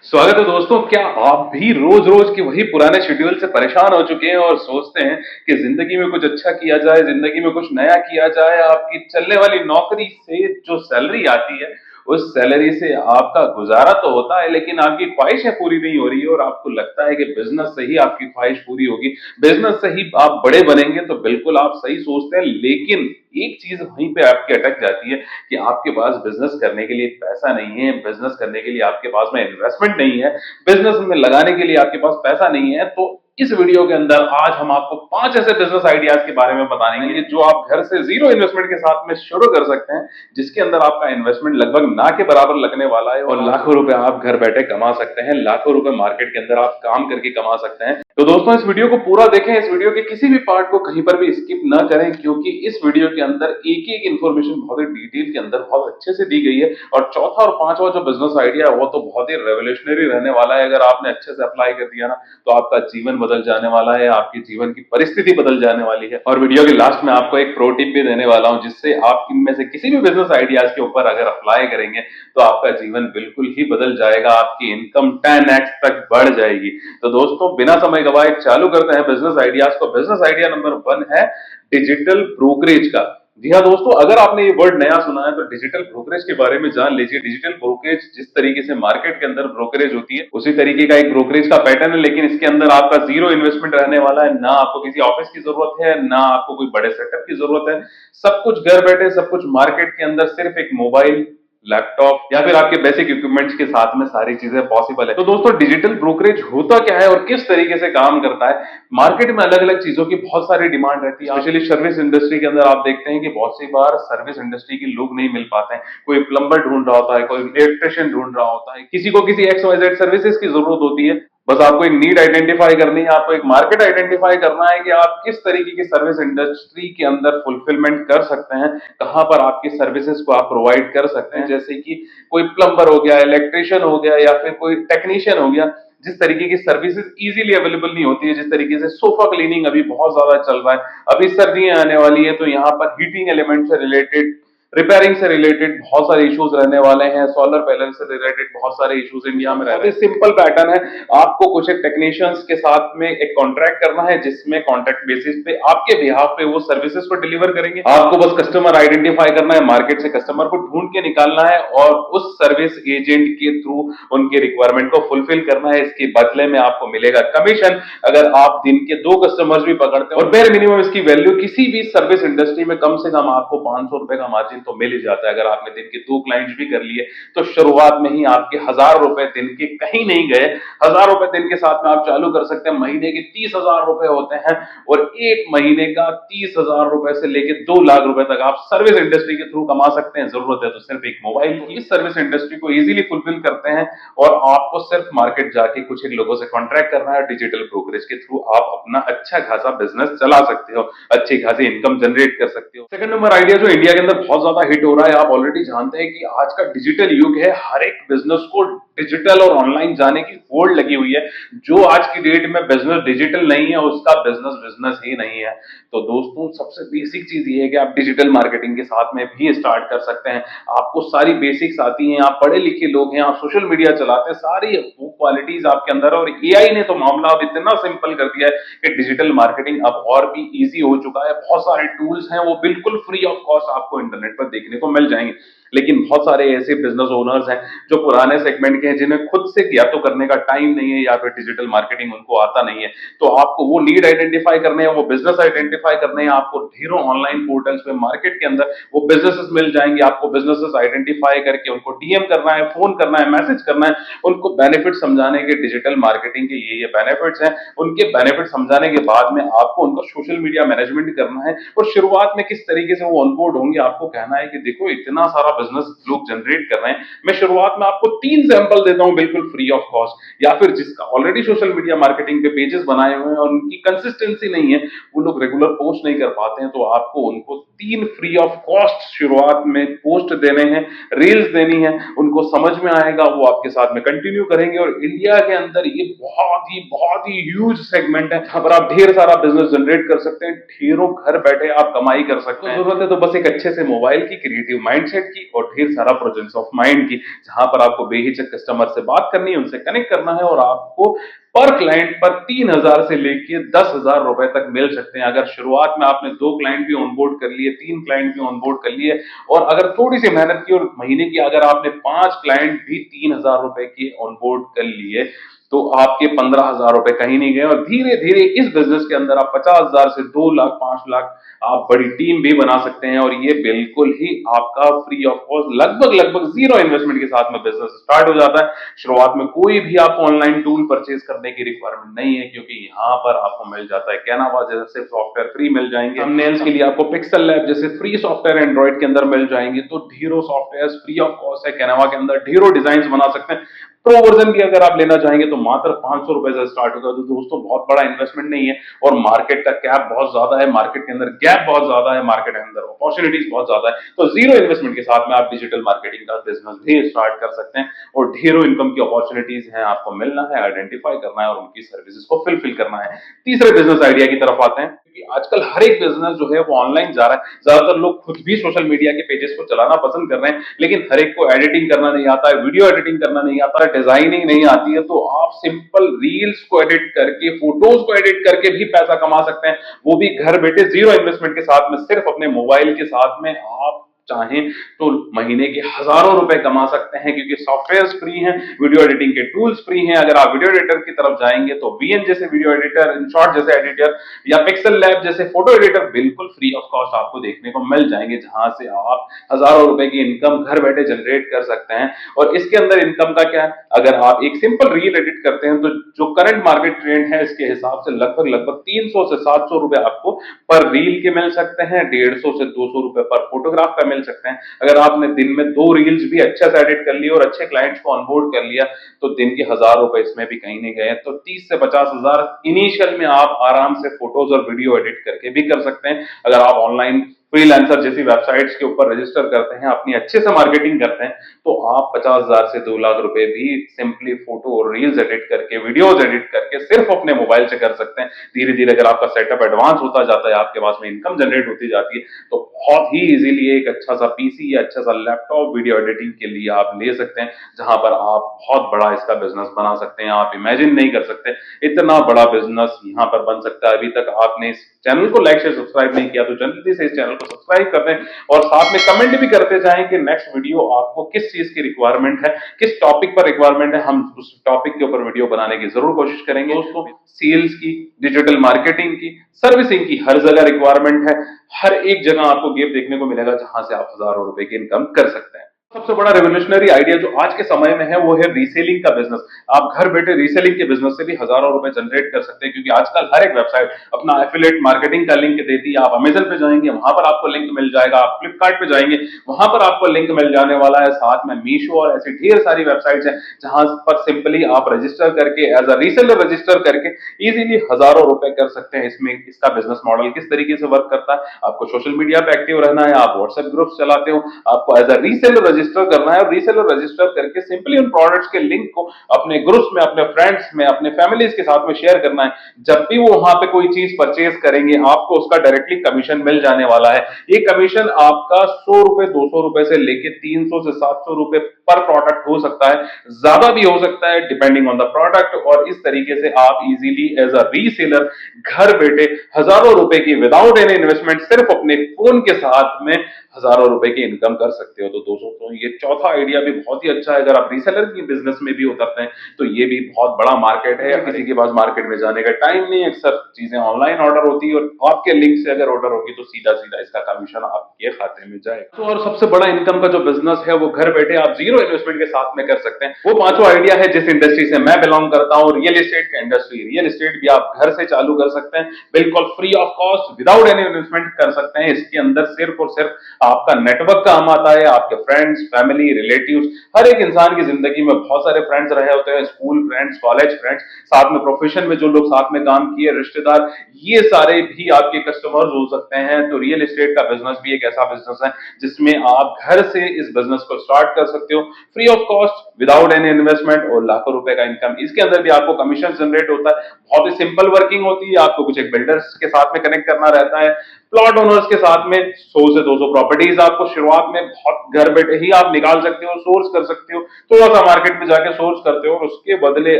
स्वागत है दोस्तों। क्या आप भी रोज रोज के वही पुराने शेड्यूल से परेशान हो चुके हैं और सोचते हैं कि जिंदगी में कुछ अच्छा किया जाए, जिंदगी में कुछ नया किया जाए। आपकी चलने वाली नौकरी से जो सैलरी आती है, उस सैलरी से आपका गुजारा तो होता है, लेकिन आपकी ख्वाहिशें पूरी नहीं हो रही है और आपको लगता है कि बिजनेस से ही आपकी ख्वाहिश पूरी होगी, बिजनेस से ही आप बड़े बनेंगे। तो बिल्कुल आप सही सोचते हैं, लेकिन एक चीज वहीं पे आपकी अटक जाती है कि आपके पास बिजनेस करने के लिए पैसा नहीं है, बिजनेस करने के लिए आपके पास में इन्वेस्टमेंट नहीं है, बिजनेस में लगाने के लिए आपके पास पैसा नहीं है। तो इस वीडियो के अंदर आज हम आपको 5 ऐसे बिजनेस आइडियाज के बारे में बताएंगे जो आप घर से जीरो इन्वेस्टमेंट के साथ में शुरू कर सकते हैं, जिसके अंदर आपका इन्वेस्टमेंट लगभग ना के बराबर लगने वाला है और लाखों रुपए आप घर बैठे कमा सकते हैं, लाखों रुपए मार्केट के अंदर आप काम करके कमा सकते हैं। तो दोस्तों इस वीडियो को पूरा देखें, इस वीडियो के किसी भी पार्ट को कहीं पर भी स्किप ना करें, क्योंकि इस वीडियो के अंदर एक एक इन्फॉर्मेशन बहुत ही डिटेल के अंदर बहुत अच्छे से दी गई है। और चौथा और पांचवा जो बिजनेस आइडिया है वो तो बहुत ही रेवोल्यूशनरी रहने वाला है। अगर आपने अच्छे से अप्लाई कर दिया ना, तो आपका जीवन बदल जाने वाला है, आपकी जीवन की परिस्थिति बदल जाने वाली है। और वीडियो के लास्ट में आपको एक प्रो टिप भी देने वाला हूं, जिससे आप इनमें से किसी भी बिजनेस आइडियाज के ऊपर अगर अप्लाई करेंगे तो आपका जीवन बिल्कुल ही बदल जाएगा, आपकी इनकम 10x तक बढ़ जाएगी। तो दोस्तों बिना समय गवाए चालू करते हैं बिजनेस आइडियाज को। बिजनेस आइडिया नंबर 1 है डिजिटल ब्रोकरेज का। जी हाँ दोस्तों, अगर आपने ये वर्ड नया सुना है तो डिजिटल ब्रोकरेज के बारे में जान लीजिए। डिजिटल ब्रोकरेज जिस तरीके से मार्केट के अंदर ब्रोकरेज होती है, उसी तरीके का एक ब्रोकरेज का पैटर्न है, लेकिन इसके अंदर आपका जीरो इन्वेस्टमेंट रहने वाला है। ना आपको किसी ऑफिस की जरूरत है, ना आपको कोई बड़े सेटअप की जरूरत है। सब कुछ घर बैठे, सब कुछ मार्केट के अंदर सिर्फ एक मोबाइल, लैपटॉप या फिर आपके बेसिक इक्विपमेंट्स के साथ में सारी चीजें पॉसिबल है। तो दोस्तों डिजिटल ब्रोकरेज होता क्या है और किस तरीके से काम करता है? मार्केट में अलग अलग चीजों की बहुत सारी डिमांड रहती है, स्पेशली सर्विस इंडस्ट्री के अंदर आप देखते हैं कि बहुत सी बार सर्विस इंडस्ट्री के लोग नहीं मिल पाते हैं। कोई प्लम्बर ढूंढ रहा होता है, कोई इलेक्ट्रिशियन ढूंढ रहा होता है, किसी को किसी XYZ सर्विसेज की जरूरत होती है। बस आपको एक नीड आइडेंटिफाई करनी है, आपको एक मार्केट आइडेंटिफाई करना है कि आप किस तरीके की सर्विस इंडस्ट्री के अंदर फुलफिलमेंट कर सकते हैं, कहां पर आपकी सर्विसेज को आप प्रोवाइड कर सकते हैं। जैसे कि कोई प्लम्बर हो गया, इलेक्ट्रिशियन हो गया या फिर कोई टेक्नीशियन हो गया। जिस तरीके की सर्विसेज इजीली अवेलेबल नहीं होती है, जिस तरीके से सोफा क्लीनिंग अभी बहुत ज्यादा चल रहा है, अभी सर्दियां आने वाली है तो यहाँ पर हीटिंग एलिमेंट से रिलेटेड, रिपेयरिंग से रिलेटेड बहुत सारे इश्यूज रहने वाले हैं, सोलर पैनल से रिलेटेड बहुत सारे इश्यूज इंडिया में रहते हैं। सिंपल पैटर्न है, आपको कुछ एक टेक्नीशियंस के साथ में एक कॉन्ट्रैक्ट करना है, जिसमें कॉन्ट्रैक्ट बेसिस पे आपके बिहाफ पे वो सर्विसेज को डिलीवर करेंगे। आपको बस कस्टमर आइडेंटिफाई करना है, मार्केट से कस्टमर को ढूंढ के निकालना है और उस सर्विस एजेंट के थ्रू उनके रिक्वायरमेंट को फुलफिल करना है। इसके बदले में आपको मिलेगा कमीशन, अगर आप दिन के 2 कस्टमर्स भी पकड़ते हैं। और बेर मिनिमम इसकी वैल्यू किसी भी सर्विस इंडस्ट्री में कम से कम आपको 500 रुपए का मार्जिन तो मिल ही जाता है। अगर आपने दिन के 2 क्लाइंट्स भी कर लिए तो शुरुआत में ही आपके 1000 रुपए दिन के कहीं नहीं गए। 1000 रुपए दिन के साथ में आप चालू कर सकते हैं। महीने के 30,000 रुपए होते हैं और एक महीने का 30,000 रुपए से लेकर 2 लाख रुपए तक आप सर्विस इंडस्ट्री के थ्रू कमा सकते हैं। जरूरत है तो सिर्फ एक मोबाइल की। इस सर्विस इंडस्ट्री को इजीली फुलफिल करते हैं और आपको सिर्फ मार्केट जाके कुछ एक लोगों से कॉन्ट्रैक्ट करना है। डिजिटल ब्रोकरेज के थ्रू आप अपना अच्छा खासा बिजनेस चला सकते हो, अच्छी खासी इनकम जनरेट कर सकते हो। सेकंड नंबर आइडिया जो इंडिया के अंदर बहुत ज्यादा हिट हो रहा है, आप ऑलरेडी जानते हैं कि आज का डिजिटल युग है। हर एक बिजनेस को डिजिटल और ऑनलाइन जाने की होड़ लगी हुई है। जो आज की डेट में बिजनेस डिजिटल नहीं है उसका बिजनेस बिजनेस ही नहीं है। तो दोस्तों सबसे बेसिक चीज ये है कि आप डिजिटल मार्केटिंग के साथ में भी स्टार्ट कर सकते हैं। आपको सारी बेसिक्स आती हैं, आप पढ़े लिखे लोग हैं, आप सोशल मीडिया चलाते हैं, सारी वो क्वालिटीज आपके अंदर है। और एआई ने तो मामला अब इतना सिंपल कर दिया है कि डिजिटल मार्केटिंग अब और भी इजी हो चुका है। बहुत सारे टूल्स हैं, वो बिल्कुल फ्री ऑफ कॉस्ट आपको इंटरनेट पर देखने को मिल जाएंगे। लेकिन बहुत सारे ऐसे बिजनेस ओनर्स हैं जो पुराने सेगमेंट के हैं, जिन्हें खुद से या तो करने का टाइम नहीं है या फिर डिजिटल मार्केटिंग उनको आता नहीं है। तो आपको वो नीड आइडेंटिफाई करने हैं, वो बिजनेस आइडेंटिफाई करने हैं। आपको ढेरों ऑनलाइन पोर्टल्स पे मार्केट के अंदर वो बिजनेसेस मिल जाएंगे। आपको बिजनेसेस आइडेंटिफाई करके उनको डीएम करना है, फोन करना है, मैसेज करना है, उनको बेनिफिट समझाने के डिजिटल मार्केटिंग के ये बेनिफिट्स हैं। उनके बेनिफिट समझाने के बाद में आपको उनको सोशल मीडिया मैनेजमेंट करना है और शुरुआत में किस तरीके से वो ऑनबोर्ड होंगे आपको कहना है कि देखो इतना सारा बिजनेस लोग जनरेट कर रहे हैं, मैं शुरुआत में आपको 3 सैंपल देता हूं बिल्कुल फ्री ऑफ कॉस्ट। या फिर जिसका ऑलरेडी सोशल मीडिया मार्केटिंग पे पेजेस बनाए हुए हैं और उनकी कंसिस्टेंसी नहीं है, वो लोग रेगुलर पोस्ट नहीं कर पाते हैं, तो आपको उनको 3 फ्री ऑफ कॉस्ट शुरुआत में पोस्ट देने हैं, रील्स देनी है। उनको समझ में आएगा, वो आपके साथ में कंटिन्यू करेंगे। और इंडिया के अंदर ये बहुत ही ह्यूज सेगमेंट है जहां पर आप ढेर सारा बिजनेस जनरेट कर सकते हैं, ढेरों घर बैठे आप कमाई कर सकते हैं। जरूरत है तो बस एक अच्छे से मोबाइल की, क्रिएटिव माइंडसेट की और ढेर सारा प्रेजेंस ऑफ माइंड की, जहां पर आपको बेहिचक कस्टमर से बात करनी है, उनसे कनेक्ट करना है और आपको पर क्लाइंट पर 3,000 से लेके 10,000 रुपए तक मिल सकते हैं। अगर शुरुआत में आपने 2 क्लाइंट भी ऑनबोर्ड कर लिए, 3 क्लाइंट भी ऑनबोर्ड कर लिए और अगर थोड़ी सी मेहनत की और महीने की अगर आपने 5 क्लाइंट भी 3,000 रुपए के ऑनबोर्ड कर लिए, तो आपके 15,000 रुपए कहीं नहीं गए और धीरे धीरे इस बिजनेस के अंदर आप 50,000 से 2 लाख 5 लाख आप बड़ी टीम भी बना सकते हैं और ये बिल्कुल ही आपका फ्री ऑफ कॉस्ट लगभग जीरो इन्वेस्टमेंट के साथ में बिजनेस स्टार्ट हो जाता है। शुरुआत में कोई भी आपको ऑनलाइन टूल परचेज करने की रिक्वायरमेंट नहीं है, क्योंकि यहाँ पर आपको मिल जाता है कैनवा जैसे सॉफ्टवेयर फ्री मिल जाएंगे, थंबनेल्स के लिए आपको पिक्सल लैब जैसे फ्री सॉफ्टवेयर एंड्रॉइड के अंदर मिल जाएंगे, तो ढेरों सॉफ्टवेयर फ्री ऑफ कॉस्ट है कैनवा के अंदर, ढेरों डिजाइन बना सकते हैं। प्रो वर्जन भी अगर आप लेना चाहेंगे तो मात्र 500 रुपए से स्टार्ट होगा, तो दोस्तों बहुत बड़ा इन्वेस्टमेंट नहीं है और मार्केट का कैप बहुत ज्यादा है, मार्केट के अंदर गैप बहुत ज्यादा है, मार्केट के अंदर अपॉर्चुनिटीज बहुत ज्यादा है। तो जीरो इन्वेस्टमेंट के साथ में आप डिजिटल मार्केटिंग का बिजनेस भी स्टार्ट कर सकते हैं और ढेरों इनकम की अपॉर्चुनिटीज हैं, आपको मिलना है, आइडेंटिफाई करना है और उनकी सर्विसेज को फिल करना है। तीसरे बिजनेस आइडिया की तरफ आते हैं, क्योंकि आजकल हर एक बिजनेस जो है वो ऑनलाइन जा रहा है। ज्यादातर लोग खुद भी सोशल मीडिया के पेजेस को चलाना पसंद कर रहे हैं, लेकिन हर एक को एडिटिंग करना नहीं आता है, वीडियो एडिटिंग करना नहीं आता है, डिजाइनिंग नहीं आती है, तो आप सिंपल रील्स को एडिट करके, फोटोज को एडिट करके भी पैसा कमा सकते हैं, वो भी घर बैठे जीरो इन्वेस्टमेंट के साथ में, सिर्फ अपने मोबाइल के साथ में। आप चाहें तो महीने के हजारों रुपए कमा सकते हैं, क्योंकि सॉफ्टवेयर्स फ्री हैं, वीडियो एडिटिंग के टूल्स फ्री हैं। अगर आप वीडियो एडिटर की तरफ जाएंगे तो वीएन जैसे वीडियो एडिटर, इनशॉट जैसे एडिटर या पिक्सल लैब जैसे फोटो एडिटर बिल्कुल फ्री ऑफ कॉस्ट आपको देखने को मिल जाएंगे, जहां से आप हजारों रुपए की इनकम घर बैठे जनरेट कर सकते हैं। और इसके अंदर इनकम का क्या है, अगर आप एक सिंपल रील एडिट करते हैं तो जो करंट मार्केट ट्रेंड है इसके हिसाब से लगभग 300 से 700 रुपए आपको पर रील के मिल सकते हैं, 150 से 200 रुपए पर फोटोग्राफ का मिल सकते हैं। अगर आपने दिन में 2 रील्स भी अच्छे से एडिट कर लिए और अच्छे क्लाइंट्स को ऑनबोर्ड कर लिया, तो दिन के 1,000 रुपए इसमें भी कहीं नहीं गए। तो 30 से 50,000 इनिशियल में आप आराम से फोटोज और वीडियो एडिट करके भी कर सकते हैं। अगर आप ऑनलाइन फ्रीलांसर जैसी वेबसाइट्स के ऊपर रजिस्टर करते हैं, अपनी अच्छे से मार्केटिंग करते हैं, तो आप 50,000 से 2 लाख रुपए भी सिंपली फोटो और रील्स एडिट करके, वीडियोज एडिट करके सिर्फ अपने मोबाइल से कर सकते हैं। धीरे धीरे अगर आपका सेटअप एडवांस होता जाता है, आपके पास में इनकम जनरेट होती जाती है, तो बहुत ही इजीली एक अच्छा सा पीसी या अच्छा सा लैपटॉप वीडियो एडिटिंग के लिए आप ले सकते हैं, जहां पर आप बहुत बड़ा इसका बिजनेस बना सकते हैं। आप इमेजिन नहीं कर सकते इतना बड़ा बिजनेस यहां पर बन सकता है। अभी तक आपने इस चैनल को लाइक शेयर सब्सक्राइब नहीं किया तो जल्दी से इस चैनल को सब्सक्राइब कर दें और साथ में कमेंट भी करते जाएं कि नेक्स्ट वीडियो आपको किस चीज की रिक्वायरमेंट है, किस टॉपिक पर रिक्वायरमेंट है, हम उस टॉपिक के ऊपर वीडियो बनाने की जरूर कोशिश करेंगे। दोस्तों, सेल्स की, डिजिटल मार्केटिंग की, सर्विसिंग की हर जगह रिक्वायरमेंट है, हर एक जगह आपको गेप देखने को मिलेगा जहां से आप हजारों रुपए की इनकम कर सकते हैं। सबसे बड़ा रेवोल्यूशनरी आइडिया जो आज के समय में है वो है रीसेलिंग का बिजनेस। आप घर बैठे रीसेलिंग के बिजनेस से भी हजारों रुपए जनरेट कर सकते हैं, क्योंकि आजकल हर एक वेबसाइट अपना एफिलिएट मार्केटिंग का लिंक देती है। आप अमेजन पे जाएंगे, वहां पर आपको लिंक मिल जाएगा, आप फ्लिपकार्ट पे जाएंगे, वहां पर आपको लिंक मिल जाने वाला है, साथ में मीशो और ऐसी ढेर सारी वेबसाइट्स हैं जहां पर सिंपली आप रजिस्टर करके, एज अ रीसेलर रजिस्टर करके इजीली हजारों रुपए कर सकते हैं। इसमें इसका बिजनेस मॉडल किस तरीके से वर्क करता है, आपको सोशल मीडिया पे एक्टिव रहना है, आप व्हाट्सएप ग्रुप चलाते हो, आपको एज अ रीसेलर रजिस्टर करना है और रीसेलर रजिस्टर करके सिंपली उन प्रोडक्ट्स के लिंक को अपने ग्रुप्स में, अपने फ्रेंड्स में, अपने फैमिलीज के साथ में शेयर करना है। जब भी वो वहां पे कोई चीज परचेज करेंगे, आपको उसका डायरेक्टली कमीशन मिल जाने वाला है। ये कमीशन आपका 100 रुपए, 200 रुपए से लेके 300 से 700 रुपए पर प्रोडक्ट हो सकता है, ज्यादा भी हो सकता है डिपेंडिंग ऑन द प्रोडक्ट। और इस तरीके से आप इजीली एज अ रीसेलर घर बैठे हजारों रुपए की विदाउट एनी इन्वेस्टमेंट सिर्फ अपने फोन के साथ में हजारों रुपए की इनकम कर सकते हो। तो दोस्तों, ये चौथा आइडिया भी बहुत ही अच्छा है। अगर आप रीसेलर की बिजनेस में भी उतरते हैं तो ये भी बहुत बड़ा मार्केट है, किसी के पास मार्केट में जाने का टाइम नहीं है, अक्सर चीजें ऑनलाइन ऑर्डर होती है और आपके लिंक से अगर ऑर्डर होगी तो सीधा सीधा इसका कमीशन आपके खाते में जाएगा। तो और सबसे बड़ा इनकम का जो बिजनेस है वो घर बैठे आप जीरो इन्वेस्टमेंट के साथ में कर सकते हैं। वो पांचवा आइडिया है जिस इंडस्ट्री से मैं बिलोंग करता हूँ, रियल एस्टेट का इंडस्ट्री। रियल एस्टेट भी आप घर से चालू कर सकते हैं, बिल्कुल free of cost, without any investment कर सकते हैं। इसके अंदर सिर्फ और सिर्फ आपका नेटवर्क काम आता है, आपके फ्रेंड्स, फैमिली, रिलेटिव्स। हर एक इंसान की जिंदगी में बहुत सारे फ्रेंड्स रहे होते हैं, स्कूल फ्रेंड्स, कॉलेज फ्रेंड्स, साथ में प्रोफेशन में जो लोग साथ में काम किए, रिश्तेदार, ये सारे भी आपके कस्टमर्स हो सकते हैं। तो रियल एस्टेट का बिजनेस भी एक ऐसा बिजनेस है जिसमें आप घर से इस बिजनेस को स्टार्ट कर सकते हो, free of cost, without any investment और लाखों रुपए का इनकम। इसके अंदर भी आपको कमीशन जनरेट होता है, बहुत ही सिंपल वर्किंग होती है। आपको कुछ एक बिल्डर्स के साथ में कनेक्ट करना रहता है, प्लॉट ओनर्स के साथ में 100 से 200 प्रॉपर्टीज आपको शुरुआत में बहुत घर बैठे ही आप निकाल सकते हो, सोर्स कर सकते हो, थोड़ा सा मार्केट में जाके सोर्स करते हो और उसके बदले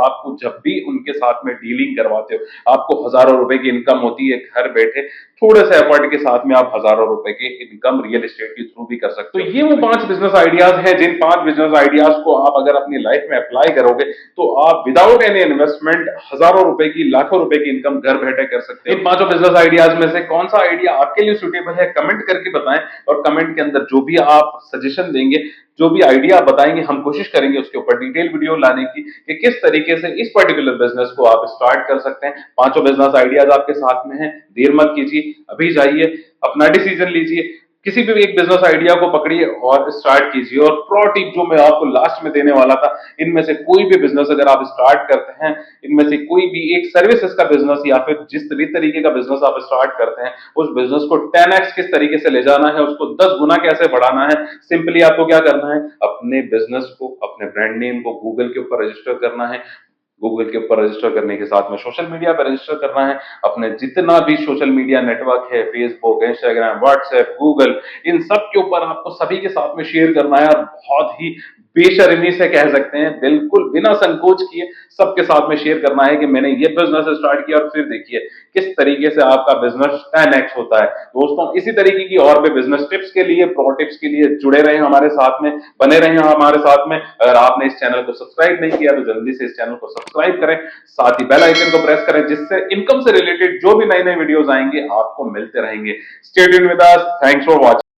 आपको जब भी उनके साथ में डीलिंग करवाते हो आपको हजारों रुपए की इनकम होती है घर बैठे। थोड़े से एफर्ट के साथ में आप हजारों रुपए की इनकम रियल एस्टेट के थ्रू भी कर सकते हो। तो ये वो 5 बिजनेस आइडियाज हैं जिन 5 बिजनेस आइडियाज को आप अगर अपनी लाइफ में अप्लाई करोगे तो आप विदाउट एनी इन्वेस्टमेंट हजारों रुपए की, लाखों रुपए की इनकम घर बैठे कर सकते हो। इन 5 बिजनेस आइडियाज में से कौन सा आइडिया आपके लिए सुटेबल है कमेंट करके बताएं, और कमेंट के अंदर जो भी आप सजेशन देंगे, जो भी आइडिया बताएंगे, हम कोशिश करेंगे उसके ऊपर डिटेल वीडियो लाने की कि किस तरीके से इस पर्टिकुलर बिजनेस को आप स्टार्ट कर सकते हैं। 5 बिजनेस आइडियाज आपके साथ में हैं, देर मत कीजिए, अभी जाइए अपना डिसीजन लीजिए, किसी भी एक बिजनेस आइडिया को पकड़िए और स्टार्ट कीजिए। और प्रो टिप जो मैं आपको लास्ट में देने वाला था, इनमें से कोई भी बिजनेस अगर आप स्टार्ट करते हैं, इनमें से कोई भी एक सर्विसेज का बिजनेस या फिर जिस भी तरीके का बिजनेस आप स्टार्ट करते हैं, उस बिजनेस को 10x किस तरीके से ले जाना है, उसको 10 गुना कैसे बढ़ाना है, सिंपली आपको क्या करना है, अपने बिजनेस को, अपने ब्रांड नेम को गूगल के ऊपर रजिस्टर करना है। गूगल के ऊपर रजिस्टर करने के साथ में सोशल मीडिया पर रजिस्टर करना है। अपने जितना भी सोशल मीडिया नेटवर्क है, फेसबुक, इंस्टाग्राम, व्हाट्सएप, गूगल, इन सब के ऊपर आपको सभी के साथ में शेयर करना है और बहुत ही बेशर्मी से कह सकते हैं, बिल्कुल बिना संकोच किए सबके साथ में शेयर करना है कि मैंने ये बिजनेस स्टार्ट किया और फिर देखिए किस तरीके से आपका बिजनेस 10x होता है। दोस्तों इसी तरीके की और भी बिजनेस टिप्स के लिए, प्रो टिप्स के लिए जुड़े रहे हमारे साथ में, बने रहे हमारे साथ में। अगर आपने इस चैनल को सब्सक्राइब नहीं किया तो जल्दी से इस चैनल को सब्सक्राइब करें, साथ ही बेल आइकन को प्रेस करें, जिससे इनकम से रिलेटेड जो भी नए नए वीडियोस आएंगे आपको मिलते रहेंगे। Stay tuned with us, thanks for watching.